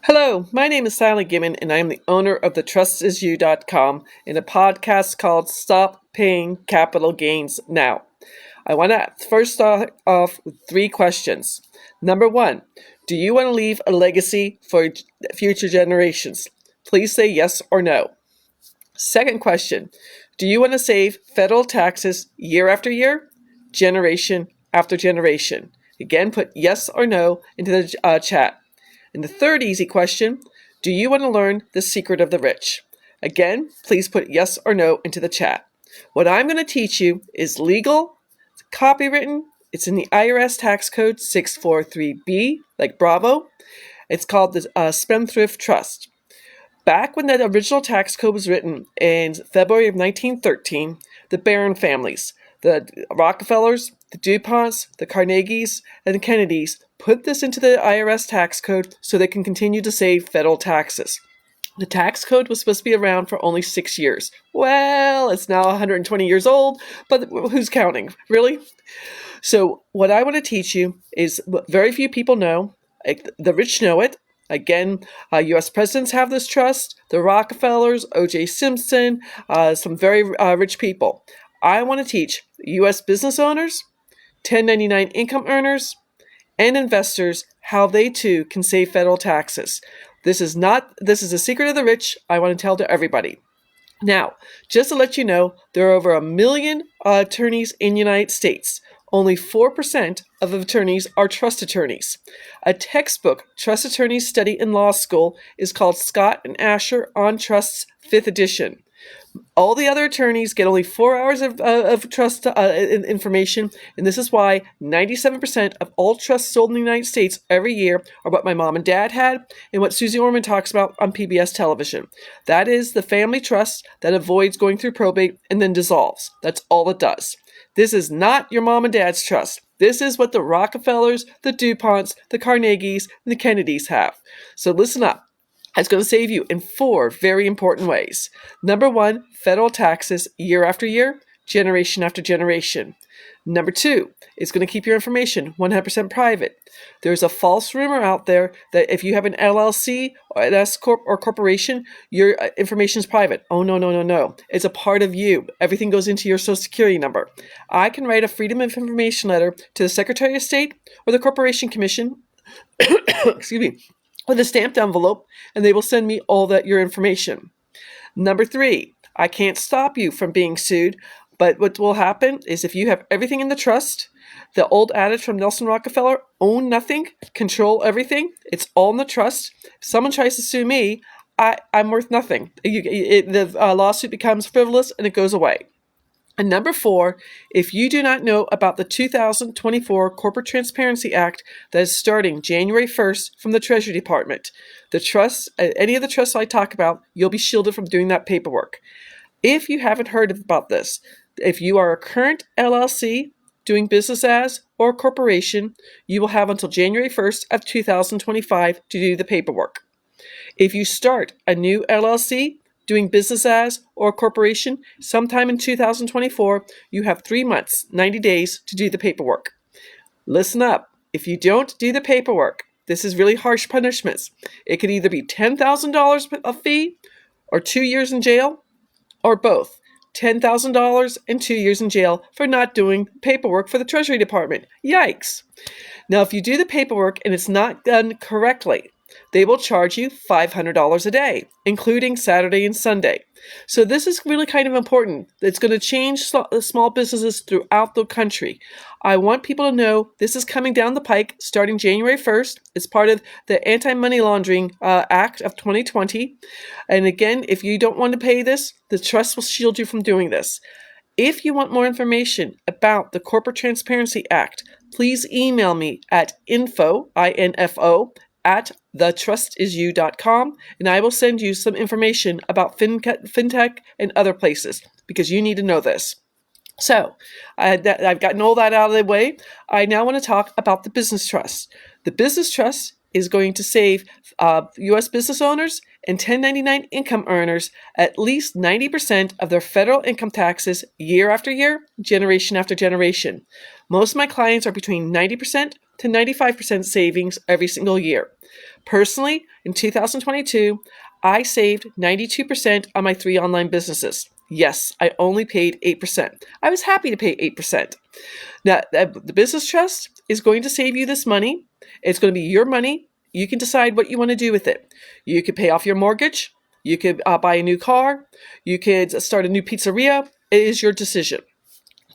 Hello, my name is Sally Gimmon, and I am the owner of the TrustIsYou.com in a podcast called Stop Paying Capital Gains Now. I want to first start off with three questions. Number one, do you want to leave a legacy for future generations? Please say yes or no. Second question, do you want to save federal taxes year after year, generation after generation? Again, put yes or no into the chat. And the third easy question, do you want to learn the secret of the rich? Again, please put yes or no into the chat. What I'm going to teach you is legal, it's copywritten, it's in the IRS Tax Code 643B, like Bravo. It's called the Spendthrift Trust. Back when that original tax code was written in February of 1913, the Barron families, the Rockefellers, the DuPonts, the Carnegies, and the Kennedys put this into the IRS tax code so they can continue to save federal taxes. The tax code was supposed to be around for only 6 years. Well, it's now 120 years old, but who's counting, really? So what I want to teach you is what very few people know. The rich know it. Again, U.S. presidents have this trust, the Rockefellers, O.J. Simpson, some very rich people. I want to teach U.S. business owners, 1099 income earners, and investors how they too can save federal taxes. This is a secret of the rich I want to tell to everybody. Now, just to let you know, there are over 1 million attorneys in the United States. Only 4% of attorneys are trust attorneys. A textbook trust attorneys study in law school is called Scott and Asher on Trusts 5th edition. All the other attorneys get only 4 hours of trust information, and this is why 97% of all trusts sold in the United States every year are what my mom and dad had and what Susie Orman talks about on PBS television. That is the family trust that avoids going through probate and then dissolves. That's all it does. This is not your mom and dad's trust. This is what the Rockefellers, the DuPonts, the Carnegies, and the Kennedys have. So listen up. It's going to save you in 4 very important ways. Number 1, federal taxes year after year, generation after generation. Number 2, it's going to keep your information 100% private. There's a false rumor out there that if you have an LLC or an S Corp or corporation, your information is private. Oh, no, no, no, no. It's a part of you. Everything goes into your Social Security number. I can write a Freedom of Information letter to the Secretary of State or the Corporation Commission, excuse me, with a stamped envelope, and they will send me all your information. Number 3, I can't stop you from being sued, but what will happen is if you have everything in the trust, the old adage from Nelson Rockefeller, own nothing, control everything, it's all in the trust. If someone tries to sue me, I'm worth nothing. The lawsuit becomes frivolous and it goes away. And number 4, if you do not know about the 2024 Corporate Transparency Act that is starting January 1st from the Treasury Department, the trusts, any of the trusts I talk about, you'll be shielded from doing that paperwork. If you haven't heard about this, if you are a current LLC doing business as or corporation, you will have until January 1st of 2025 to do the paperwork. If you start a new LLC, doing business as or corporation, sometime in 2024, you have 3 months, 90 days to do the paperwork. Listen up. If you don't do the paperwork, this is really harsh punishments. It could either be $10,000 a fee or 2 years in jail or both. $10,000 and 2 years in jail for not doing paperwork for the Treasury Department. Yikes. Now, if you do the paperwork and it's not done correctly, they will charge you $500 a day, including Saturday and Sunday. So this is really kind of important. It's going to change small businesses throughout the country. I want people to know this is coming down the pike starting January 1st. It's part of the Anti-Money Laundering Act of 2020. And again, if you don't want to pay this, the trust will shield you from doing this. If you want more information about the Corporate Transparency Act, please email me at info, I-N-F-O, at thetrustisyou.com, and I will send you some information about fintech and other places because you need to know this. So I've gotten all that out of the way. I now want to talk about the business trust. The business trust is going to save U.S. business owners and 1099 income earners at least 90% of their federal income taxes year after year, generation after generation. Most of my clients are between 90% to 95% savings every single year. Personally, in 2022, I saved 92% on my 3 online businesses. Yes, I only paid 8%. I was happy to pay 8%. Now, the business trust is going to save you this money. It's going to be your money. You can decide what you want to do with it. You could pay off your mortgage. You could buy a new car. You could start a new pizzeria. It is your decision.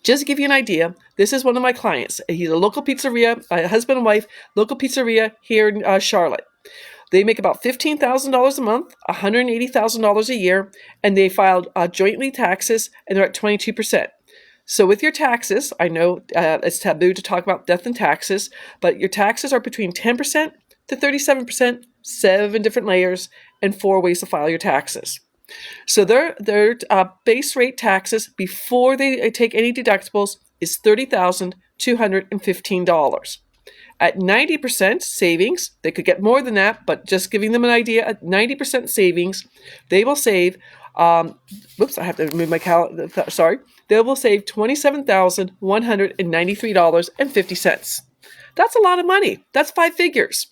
Just to give you an idea, this is one of my clients. He's a local pizzeria, a husband and wife, local pizzeria here in Charlotte. They make about $15,000 a month, $180,000 a year, and they filed jointly taxes, and they're at 22%. So with your taxes, I know it's taboo to talk about death and taxes, but your taxes are between 10% to 37%, 7 different layers, and 4 ways to file your taxes. So their base rate taxes before they take any deductibles is $30,215. At 90% savings, they could get more than that, but just giving them an idea, at 90% savings, they will save, I have to move my calendar, sorry. They will save $27,193.50. That's a lot of money. That's 5 figures.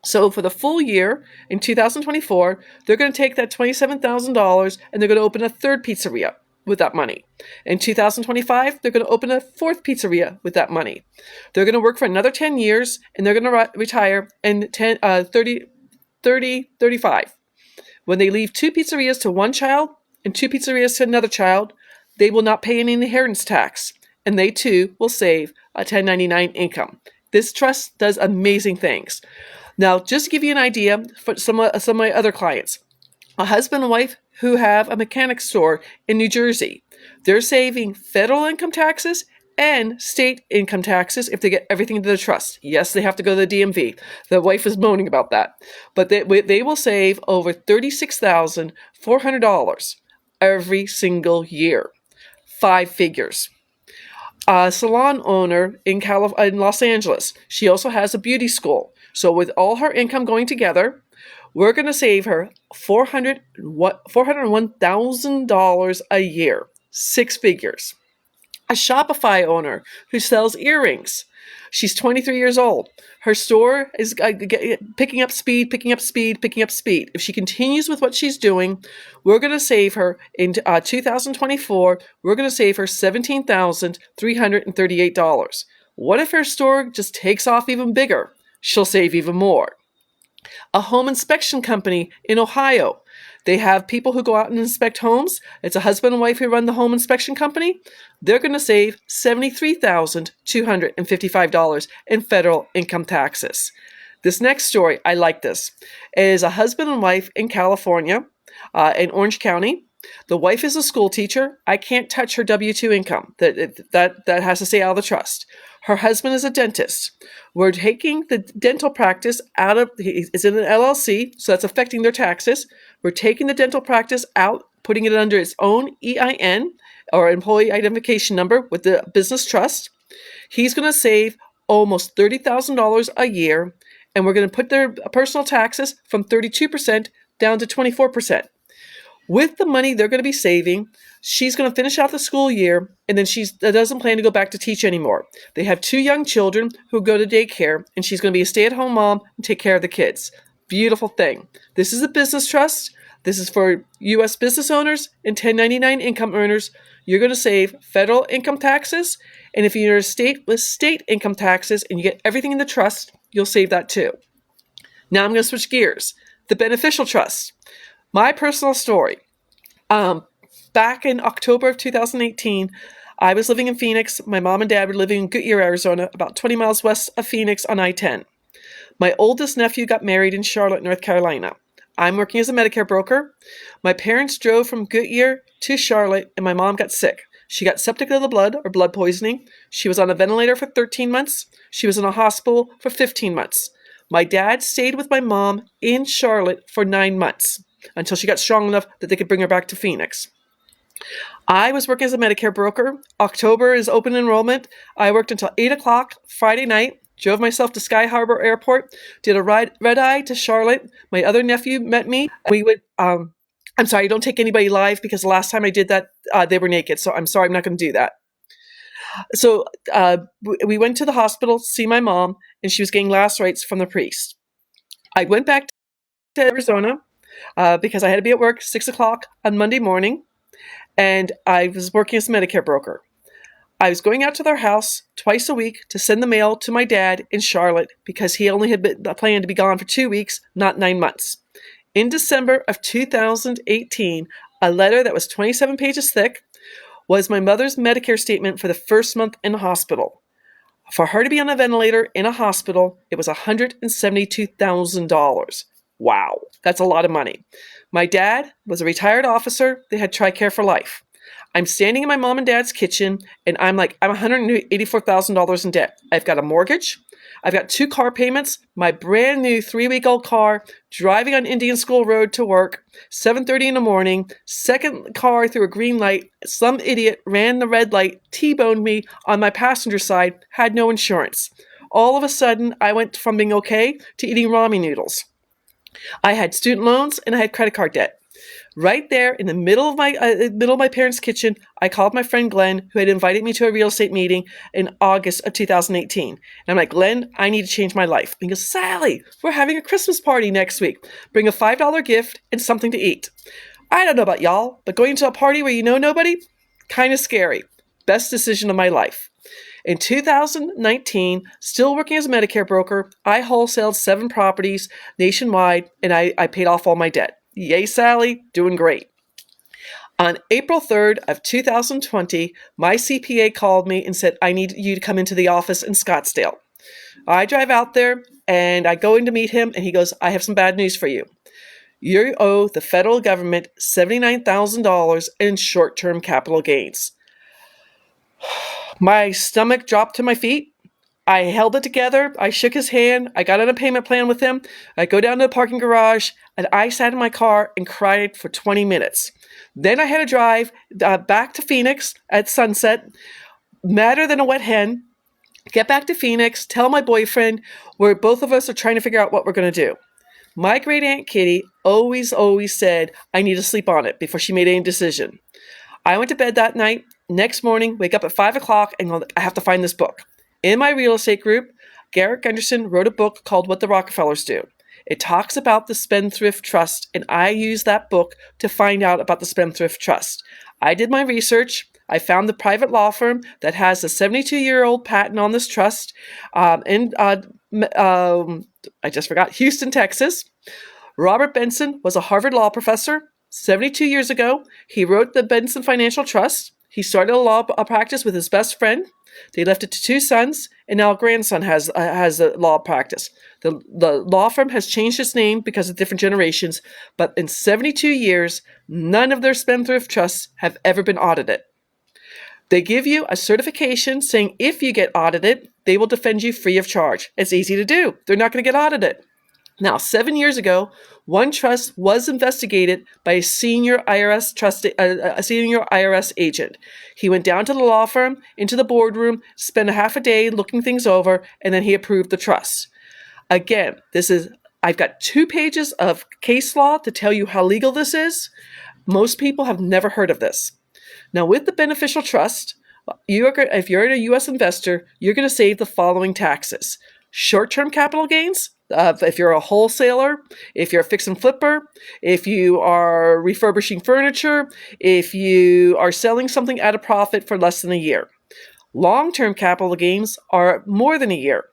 So for the full year in 2024, they're going to take that $27,000 and they're going to open a 3rd pizzeria with that money. In 2025, they're going to open a 4th pizzeria with that money. They're going to work for another 10 years and they're going to retire in 35. When they leave 2 pizzerias to one child and 2 pizzerias to another child, they will not pay any inheritance tax, and they too will save a 1099 income. This trust does amazing things. Now, just to give you an idea for some of my other clients, a husband and wife who have a mechanic store in New Jersey, they're saving federal income taxes and state income taxes if they get everything into the trust. Yes, they have to go to the DMV. The wife is moaning about that. But they will save over $36,400 every single year. 5 figures. A salon owner in Los Angeles. She also has a beauty school. So with all her income going together, we're going to save her $401,000 a year. 6 figures. A Shopify owner who sells earrings. She's 23 years old. Her store is picking up speed. If she continues with what she's doing, we're going to save her in 2024, we're going to save her $17,338. What if her store just takes off even bigger? She'll save even more. A home inspection company in Ohio. They have people who go out and inspect homes. It's a husband and wife who run the home inspection company. They're going to save $73,255 in federal income taxes. This next story, I like this, is a husband and wife in California, in Orange County. The wife is a school teacher. I can't touch her W-2 income. That has to stay out of the trust. Her husband is a dentist. We're taking the dental practice out of, it's in an LLC, so that's affecting their taxes. We're taking the dental practice out, putting it under its own EIN, or employee identification number, with the business trust. He's going to save almost $30,000 a year, and we're going to put their personal taxes from 32% down to 24%. With the money they're going to be saving, she's going to finish out the school year, and then she doesn't plan to go back to teach anymore. They have 2 young children who go to daycare, and she's going to be a stay-at-home mom and take care of the kids. Beautiful thing. This is a business trust. This is for U.S. business owners and 1099 income earners. You're going to save federal income taxes, and if you're a state with state income taxes and you get everything in the trust, you'll save that too. Now I'm going to switch gears. The beneficial trust. My personal story. Back in October of 2018, I was living in Phoenix. My mom and dad were living in Goodyear, Arizona, about 20 miles west of Phoenix on I-10. My oldest nephew got married in Charlotte, North Carolina. I'm working as a Medicare broker. My parents drove from Goodyear to Charlotte, and my mom got sick. She got septic of the blood, or blood poisoning. She was on a ventilator for 13 months. She was in a hospital for 15 months. My dad stayed with my mom in Charlotte for 9 months, until she got strong enough that they could bring her back to Phoenix. I was working as a Medicare broker. October is open enrollment. I worked until 8 o'clock Friday night, drove myself to Sky Harbor Airport, did a red-eye to Charlotte. My other nephew met me. We would, I'm sorry, don't take anybody live, because the last time I did that, they were naked. So I'm sorry, I'm not going to do that. So we went to the hospital to see my mom, and she was getting last rites from the priest. I went back to Arizona because I had to be at work 6 o'clock on Monday morning, and I was working as a Medicare broker. I was going out to their house twice a week to send the mail to my dad in Charlotte because he only had planned to be gone for 2 weeks, not 9 months. In December of 2018, a letter that was 27 pages thick was my mother's Medicare statement for the first month in the hospital. For her to be on a ventilator in a hospital, it was $172,000. Wow, that's a lot of money. My dad was a retired officer. They had TRICARE for life. I'm standing in my mom and dad's kitchen, and I'm $184,000 in debt. I've got a mortgage. I've got 2 car payments, my brand new 3-week-old car, driving on Indian School Road to work, 7:30 in the morning, second car through a green light. Some idiot ran the red light, T-boned me on my passenger side, had no insurance. All of a sudden, I went from being okay to eating ramen noodles. I had student loans and I had credit card debt. Right there in the middle of my parents' kitchen, I called my friend Glenn, who had invited me to a real estate meeting in August of 2018. And I'm like, Glenn, I need to change my life. And he goes, Sally, we're having a Christmas party next week. Bring a $5 gift and something to eat. I don't know about y'all, but going to a party where you know nobody, kind of scary. Best decision of my life. In 2019, still working as a Medicare broker, I wholesaled 7 properties nationwide, and I paid off all my debt. Yay, Sally, doing great. On April 3rd of 2020, my CPA called me and said, I need you to come into the office in Scottsdale. I drive out there, and I go in to meet him, and he goes, I have some bad news for you. You owe the federal government $79,000 in short-term capital gains. My stomach dropped to my feet. I held it together. I shook his hand. I got on a payment plan with him. I go down to the parking garage, and I sat in my car and cried for 20 minutes. Then I had to drive back to Phoenix at sunset, madder than a wet hen, get back to Phoenix, tell my boyfriend where both of us are trying to figure out what we're going to do. My great Aunt Kitty always said, I need to sleep on it before she made any decision. I went to bed that night. Next morning, wake up at 5 o'clock and go, I have to find this book. In my real estate group, Garrett Gunderson wrote a book called What the Rockefellers Do. It talks about the Spendthrift Trust, and I used that book to find out about the Spendthrift Trust. I did my research. I found the private law firm that has a 72-year-old patent on this trust I just forgot, Houston, Texas. Robert Benson was a Harvard law professor. 72 years ago, he wrote the Benson Financial Trust. He started a law practice with his best friend. They left it to 2 sons, and now a grandson has a law practice. The law firm has changed its name because of different generations, but in 72 years, none of their spendthrift trusts have ever been audited. They give you a certification saying if you get audited, they will defend you free of charge. It's easy to do. They're not going to get audited. Now, 7 years ago, one trust was investigated by a senior IRS agent. He went down to the law firm, into the boardroom, spent a half a day looking things over, and then he approved the trust. Again, I've got 2 pages of case law to tell you how legal this is. Most people have never heard of this. Now, with the beneficial trust, if you're a U.S. investor, you're going to save the following taxes. Short-term capital gains, if you're a wholesaler, if you're a fix and flipper, if you are refurbishing furniture, if you are selling something at a profit for less than a year. Long-term capital gains are more than a year.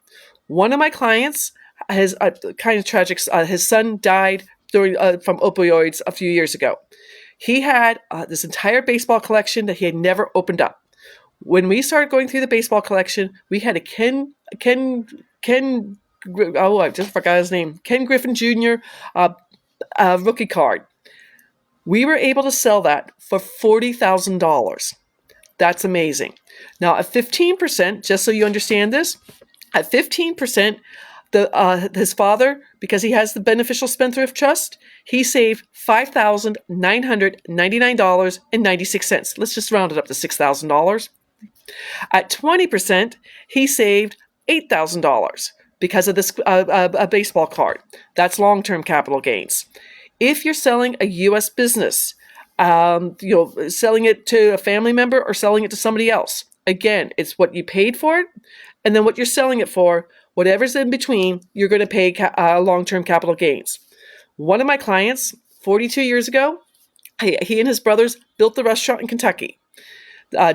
One of my clients has kind of tragic. His son died from opioids a few years ago. He had this entire baseball collection that he had never opened up. When we started going through the baseball collection, we had a Ken I just forgot his name. Ken Griffin Jr. Rookie card. We were able to sell that for $40,000. That's amazing. Now, at 15%, just so you understand this, at 15%, his father, because he has the beneficial spendthrift trust, he saved $5,999.96. Let's just round it up to $6,000. At 20%, he saved $8,000 because of this a baseball card. That's long-term capital gains. If you're selling a U.S. business, selling it to a family member or selling it to somebody else, Again, it's what you paid for it and then what you're selling it for. Whatever's in between, you're going to pay long-term capital gains. One of my clients, 42 years ago, he and his brothers built the restaurant in Kentucky.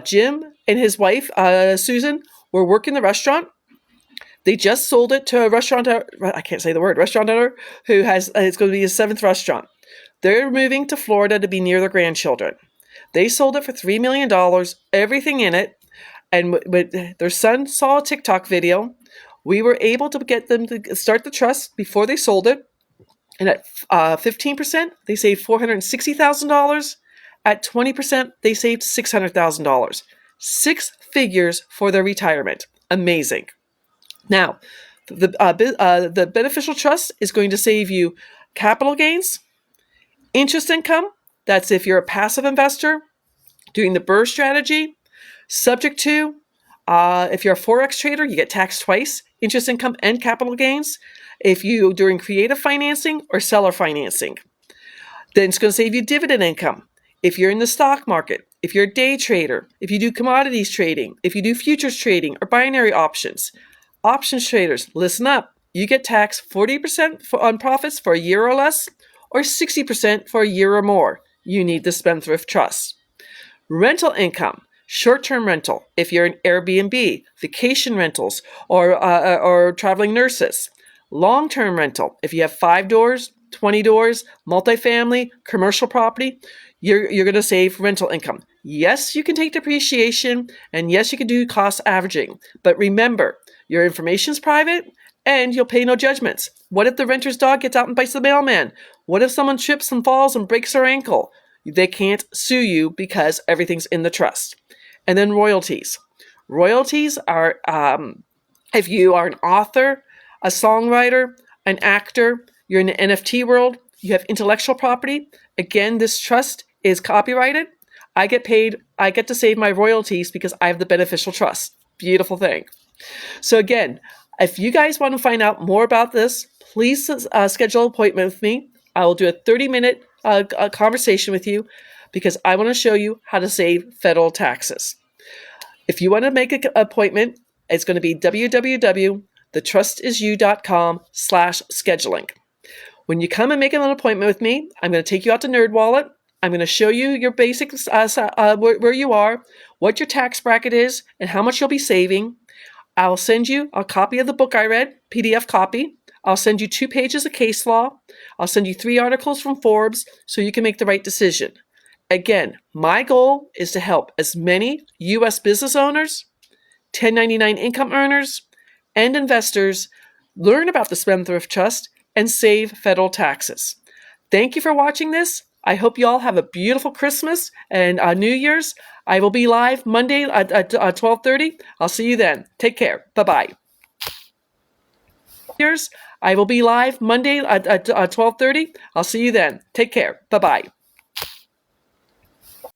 Jim and his wife, Susan, were working the restaurant. They just sold it to a restaurateur, I can't say the word, restaurateur, who has, it's going to be his 7th restaurant. They're moving to Florida to be near their grandchildren. They sold it for $3 million, everything in it. And their son saw a TikTok video. We were able to get them to start the trust before they sold it. And at 15%, they saved $460,000. At 20%, they saved $600,000. 6 figures for their retirement. Amazing. Now, the beneficial trust is going to save you capital gains, interest income. That's if you're a passive investor doing the BRRRR strategy. Subject to, if you're a forex trader, you get taxed twice, interest income and capital gains. If you doing creative financing or seller financing, then it's going to save you dividend income. If you're in the stock market, if you're a day trader, if you do commodities trading, if you do futures trading or binary options, options traders, listen up. You get taxed 40% on profits for a year or less, or 60% for a year or more. You need the Spendthrift Trust. Rental income. Short-term rental, if you're an Airbnb, vacation rentals, or traveling nurses. Long-term rental, if you have 5 doors, 20 doors, multifamily, commercial property, you're going to save rental income. Yes, you can take depreciation, and yes, you can do cost averaging. But remember, your information is private, and you'll pay no judgments. What if the renter's dog gets out and bites the mailman? What if someone trips and falls and breaks their ankle? They can't sue you because everything's in the trust. And then royalties. Royalties are if you are an author, a songwriter, an actor, you're in the NFT world, you have intellectual property. Again, this trust is copyrighted. I get paid, I get to save my royalties because I have the beneficial trust. Beautiful thing. So again, if you guys want to find out more about this, please schedule an appointment with me. I will do a 30-minute conversation with you because I want to show you how to save federal taxes. If you want to make an appointment, it's going to be www.thetrustisyou.com/scheduling. When you come and make an appointment with me, I'm going to take you out to NerdWallet. I'm going to show you your basics, where you are, what your tax bracket is, and how much you'll be saving. I'll send you a copy of the book I read, PDF copy. I'll send you 2 pages of case law. I'll send you 3 articles from Forbes so you can make the right decision. Again, my goal is to help as many U.S. business owners, 1099 income earners, and investors learn about the Spendthrift Trust and save federal taxes. Thank you for watching this. I hope you all have a beautiful Christmas and New Year's. I will be live Monday at 12:30. I'll see you then. Take care. Bye-bye. I will be live Monday at 12:30. I'll see you then. Take care. Bye-bye.